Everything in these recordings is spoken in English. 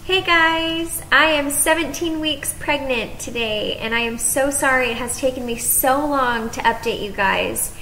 Hey guys, I am 17 weeks pregnant today, and I am so sorry it has taken me so long to update you guys.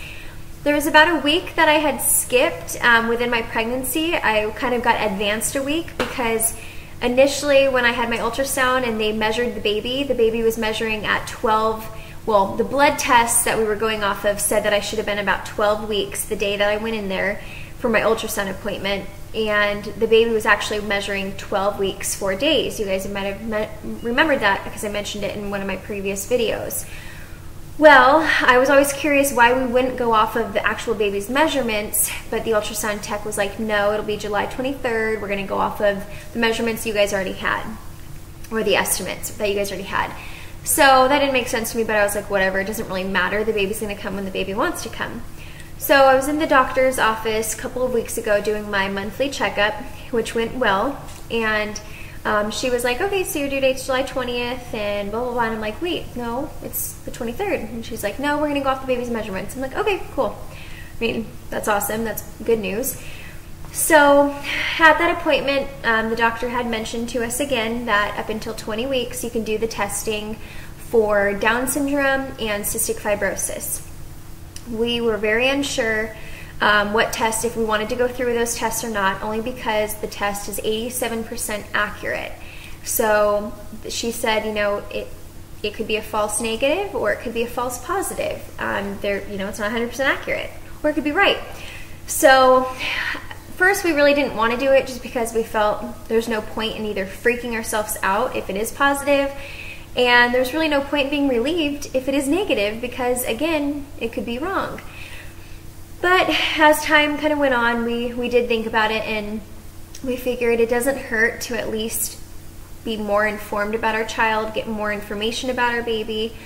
There was about a week that I had skipped within my pregnancy. I kind of got advanced a week because initially when I had my ultrasound and they measured the baby was measuring at 12. Well, the blood tests that we were going off of said that I should have been about 12 weeks the day that I went in there for my ultrasound appointment. And the baby was actually measuring 12 weeks, 4 days. You guys might have remembered that because I mentioned it in one of my previous videos. Well, I was always curious why we wouldn't go off of the actual baby's measurements, but the ultrasound tech was like, no, it'll be July 23rd. We're going to go off of the measurements you guys already had, or the estimates that you guys already had. So that didn't make sense to me, but I was like, whatever, it doesn't really matter. The baby's going to come when the baby wants to come. So I was in the doctor's office a couple of weeks ago doing my monthly checkup, which went well, and she was like, okay, so your due date's July 20th, and blah, blah, blah, and I'm like, wait, no, it's the 23rd, and she's like, no, we're going to go off the baby's measurements. I'm like, okay, cool. I mean, that's awesome, that's good news. So at that appointment, the doctor had mentioned to us again that up until 20 weeks, you can do the testing for Down syndrome and cystic fibrosis. We were very unsure what test, if we wanted to go through with those tests or not, only because the test is 87% accurate. So she said, you know, it could be a false negative or it could be a false positive. It's not 100% accurate, or it could be right. So first, we really didn't want to do it just because we felt there's no point in either freaking ourselves out if it is positive, and there's really no point in being relieved if it is negative because, again, it could be wrong. But as time kind of went on, we did think about it, and we figured it doesn't hurt to at least be more informed about our child, get more information about our baby,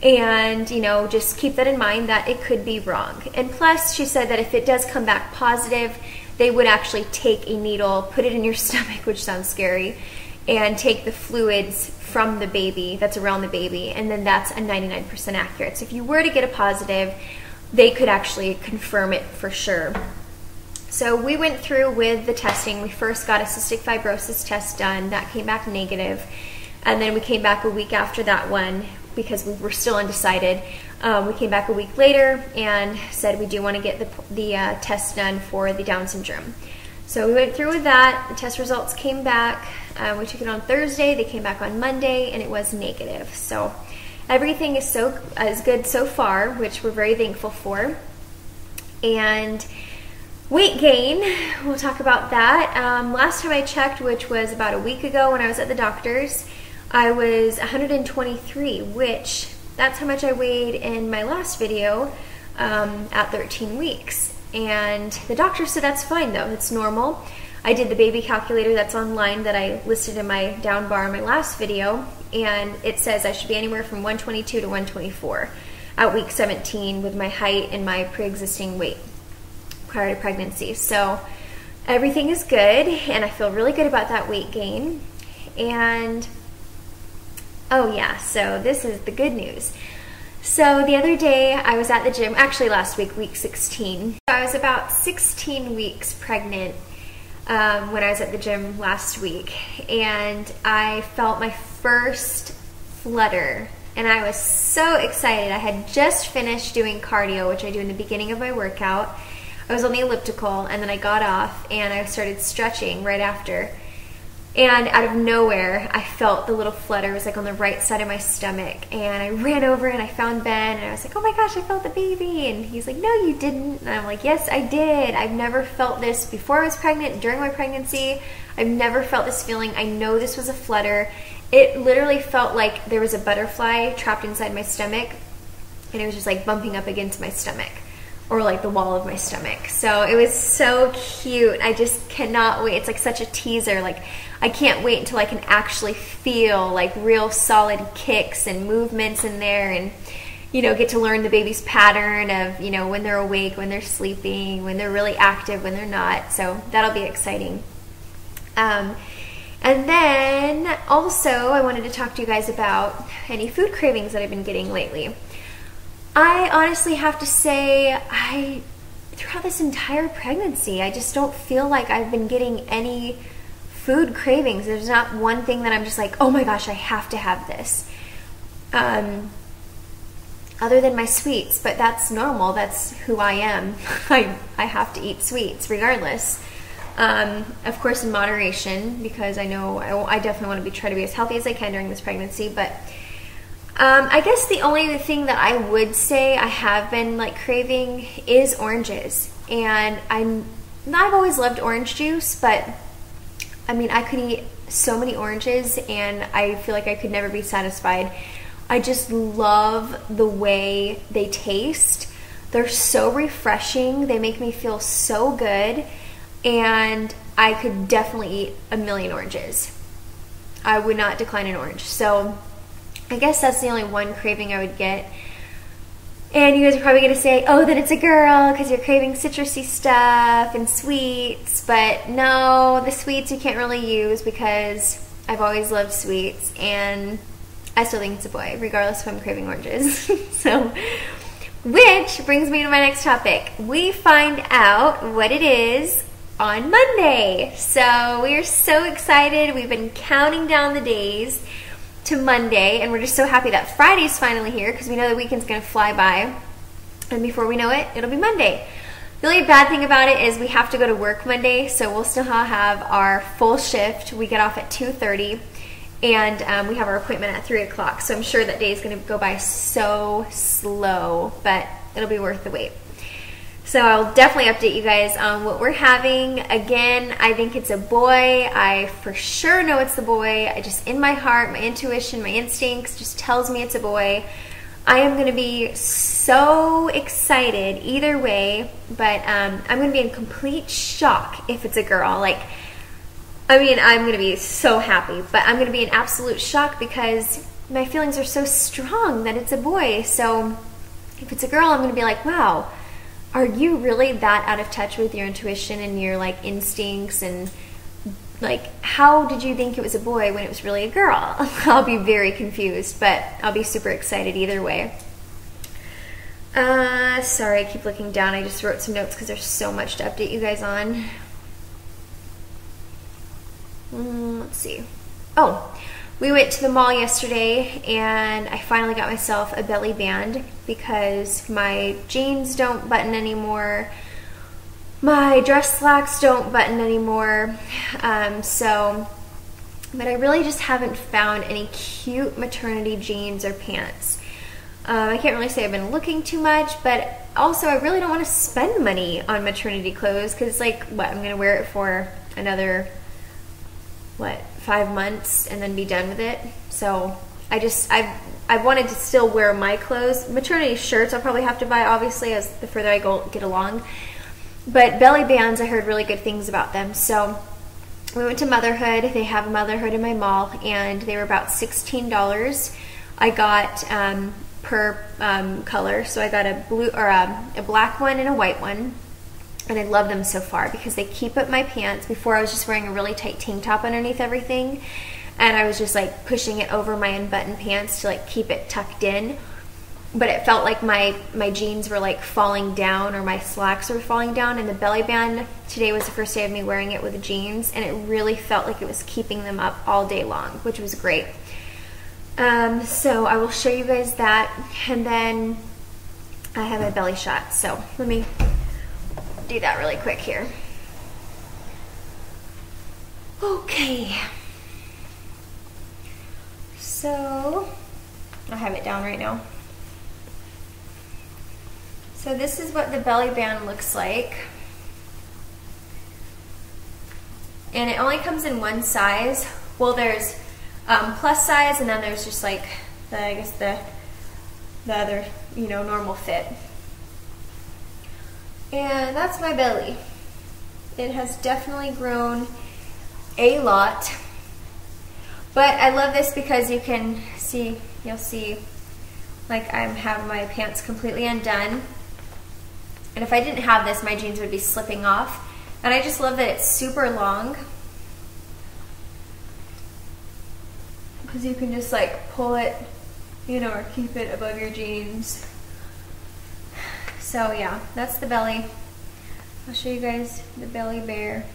and, you know, just keep that in mind that it could be wrong. And plus, she said that if it does come back positive, they would actually take a needle, put it in your stomach, which sounds scary, and take the fluids from the baby that's around the baby, and then that's a 99% accurate. So if you were to get a positive, they could actually confirm it for sure. So we went through with the testing. We first got a cystic fibrosis test done. That came back negative. And then we came back a week after that one because we were still undecided. We came back a week later and said we do want to get the test done for the Down syndrome. So we went through with that. The test results came back. We took it on Thursday. They came back on Monday, and it was negative. So everything is good so far, which we're very thankful for. And weight gain, we'll talk about that. Last time I checked, which was about a week ago when I was at the doctor's, I was 123, which that's how much I weighed in my last video at 13 weeks. And the doctor said that's fine though, it's normal. I did the baby calculator that's online that I listed in my down bar in my last video, and it says I should be anywhere from 122 to 124 at week 17 with my height and my pre-existing weight prior to pregnancy. So everything is good, and I feel really good about that weight gain. And oh yeah, so this is the good news. So the other day I was at the gym, actually last week, week 16. I was about 16 weeks pregnant when I was at the gym last week, and I felt my first flutter, and I was so excited. I had just finished doing cardio, which I do in the beginning of my workout. I was on the elliptical, and then I got off and I started stretching right after. And out of nowhere, I felt the little flutter. It was like on the right side of my stomach. And I ran over and I found Ben, and I was like, oh my gosh, I felt the baby. And he's like, no, you didn't. And I'm like, yes, I did. I've never felt this before I was pregnant, during my pregnancy. I've never felt this feeling. I know this was a flutter. It literally felt like there was a butterfly trapped inside my stomach, and it was just like bumping up against my stomach, or like the wall of my stomach. So it was so cute. I just cannot wait. It's like such a teaser. Like, I can't wait until I can actually feel like real solid kicks and movements in there, and, you know, get to learn the baby's pattern of, you know, when they're awake, when they're sleeping, when they're really active, when they're not. So that'll be exciting. And then also I wanted to talk to you guys about any food cravings that I've been getting lately. I honestly have to say, throughout this entire pregnancy, I just don't feel like I've been getting any food cravings. There's not one thing that I'm just like, oh my gosh, I have to have this. Other than my sweets, but that's normal. That's who I am. I have to eat sweets regardless. Of course in moderation, because I know I definitely want to try to be as healthy as I can during this pregnancy, but I guess the only thing that I would say I have been like craving is oranges. And I've always loved orange juice, but I mean, I could eat so many oranges and I feel like I could never be satisfied. I just love the way they taste. They're so refreshing. They make me feel so good. And I could definitely eat a million oranges. I would not decline an orange. So I guess that's the only one craving I would get. And you guys are probably going to say, oh, then it's a girl because you're craving citrusy stuff and sweets. But no, the sweets you can't really use because I've always loved sweets. And I still think it's a boy, regardless if I'm craving oranges. So, which brings me to my next topic. We find out what it is on Monday. So we are so excited. We've been counting down the days to Monday, and we're just so happy that Friday's finally here because we know the weekend's going to fly by. And before we know it, it'll be Monday. The only bad thing about it is we have to go to work Monday, so we'll still have our full shift. We get off at 2:30. And we have our appointment at 3 o'clock, so I'm sure that day is going to go by so slow, but it'll be worth the wait. So I'll definitely update you guys on what we're having. Again, I think it's a boy. I for sure know it's the boy. I just, in my heart, my intuition, my instincts just tells me it's a boy. I am going to be so excited either way, but I'm going to be in complete shock if it's a girl. Like, I mean, I'm going to be so happy, but I'm going to be in absolute shock because my feelings are so strong that it's a boy. So if it's a girl, I'm going to be like, wow, are you really that out of touch with your intuition and your like instincts? And like, how did you think it was a boy when it was really a girl? I'll be very confused, but I'll be super excited either way. Sorry, I keep looking down. I just wrote some notes because there's so much to update you guys on. Let's see. Oh, we went to the mall yesterday and I finally got myself a belly band because my jeans don't button anymore. My dress slacks don't button anymore. But I really just haven't found any cute maternity jeans or pants. I can't really say I've been looking too much, but also I really don't want to spend money on maternity clothes because, like, what, I'm going to wear it for another 5 months and then be done with it. So I wanted to still wear my clothes. Maternity shirts I'll probably have to buy, obviously, as the further I get along. But belly bands, I heard really good things about them. So we went to Motherhood. They have Motherhood in my mall, and they were about $16. I got per color. So I got a blue or a black one and a white one. And I love them so far because they keep up my pants. Before I was just wearing a really tight tank top underneath everything, and I was just like pushing it over my unbuttoned pants to like keep it tucked in. But it felt like my jeans were like falling down, or my slacks were falling down. And the belly band, today was the first day of me wearing it with the jeans, and it really felt like it was keeping them up all day long, which was great. So I will show you guys that, and then I have my belly shot. So let me do that really quick here. Okay. So I have it down right now. So this is what the belly band looks like. And it only comes in one size. Well, there's plus size, and then there's just like I guess the other, you know, normal fit. And that's my belly. It has definitely grown a lot. But I love this because you can see, you'll see, like I have my pants completely undone. And if I didn't have this, my jeans would be slipping off. And I just love that it's super long, because you can just like pull it, you know, or keep it above your jeans. So yeah, that's the belly. I'll show you guys the belly bear.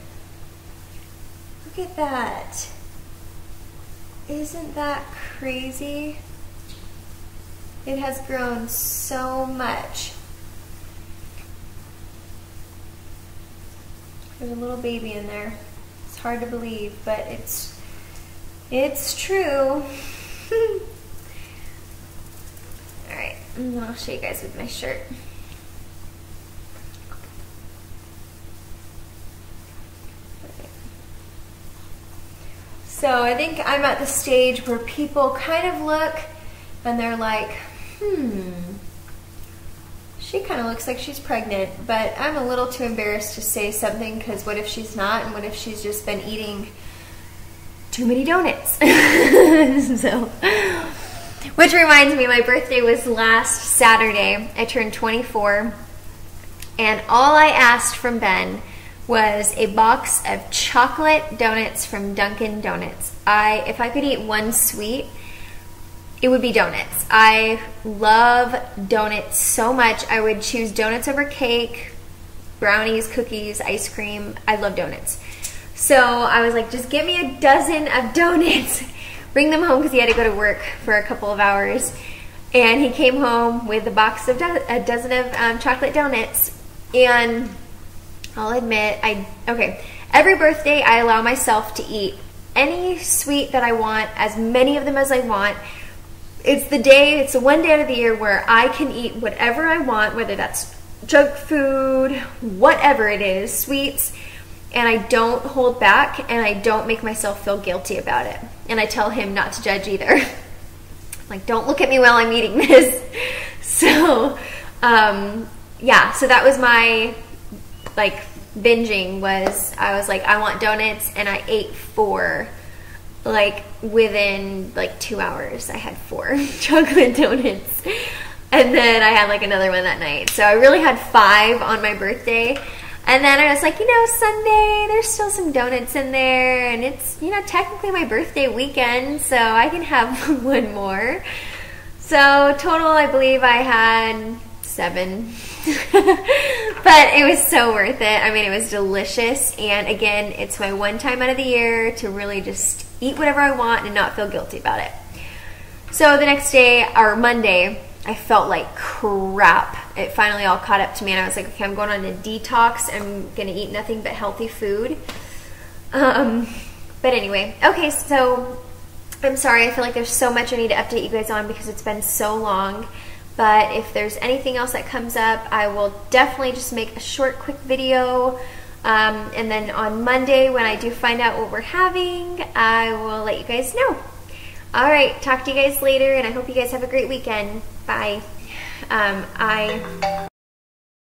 Look at that. Isn't that crazy? It has grown so much. There's a little baby in there. It's hard to believe, but it's true. Alright, and then I'll show you guys with my shirt. So I think I'm at the stage where people kind of look and they're like, she kind of looks like she's pregnant, but I'm a little too embarrassed to say something because what if she's not, and what if she's just been eating too many donuts? So, which reminds me, my birthday was last Saturday. I turned 24, and all I asked from Ben was a box of chocolate donuts from Dunkin' Donuts. If I could eat one sweet, it would be donuts. I love donuts so much. I would choose donuts over cake, brownies, cookies, ice cream. I love donuts. So I was like, just give me a dozen of donuts. Bring them home because he had to go to work for a couple of hours. And he came home with a box of a dozen of chocolate donuts. And I'll admit, every birthday I allow myself to eat any sweet that I want, as many of them as I want. It's the one day out of the year where I can eat whatever I want, whether that's junk food, whatever it is, sweets, and I don't hold back, and I don't make myself feel guilty about it. And I tell him not to judge either. Like, don't look at me while I'm eating this. So, yeah, so that was my, binging was, I was like, I want donuts, and I ate 4. Within 2 hours, I had 4 chocolate donuts. And then I had another one that night. So I really had 5 on my birthday. And then I was like, Sunday, there's still some donuts in there. And it's, technically my birthday weekend, so I can have one more. So total, I believe I had 7. But it was so worth it. I mean, it was delicious. And again, it's my one time out of the year to really just eat whatever I want and not feel guilty about it. So the next day, or Monday, I felt like crap. It finally all caught up to me, and I was like, okay, I'm going on a detox. I'm gonna eat nothing but healthy food. But anyway, okay, so I'm sorry. I feel like there's so much I need to update you guys on because it's been so long. But if there's anything else that comes up, I will definitely just make a short, quick video. And then on Monday, when I do find out what we're having, I will let you guys know. All right, talk to you guys later, and I hope you guys have a great weekend. Bye.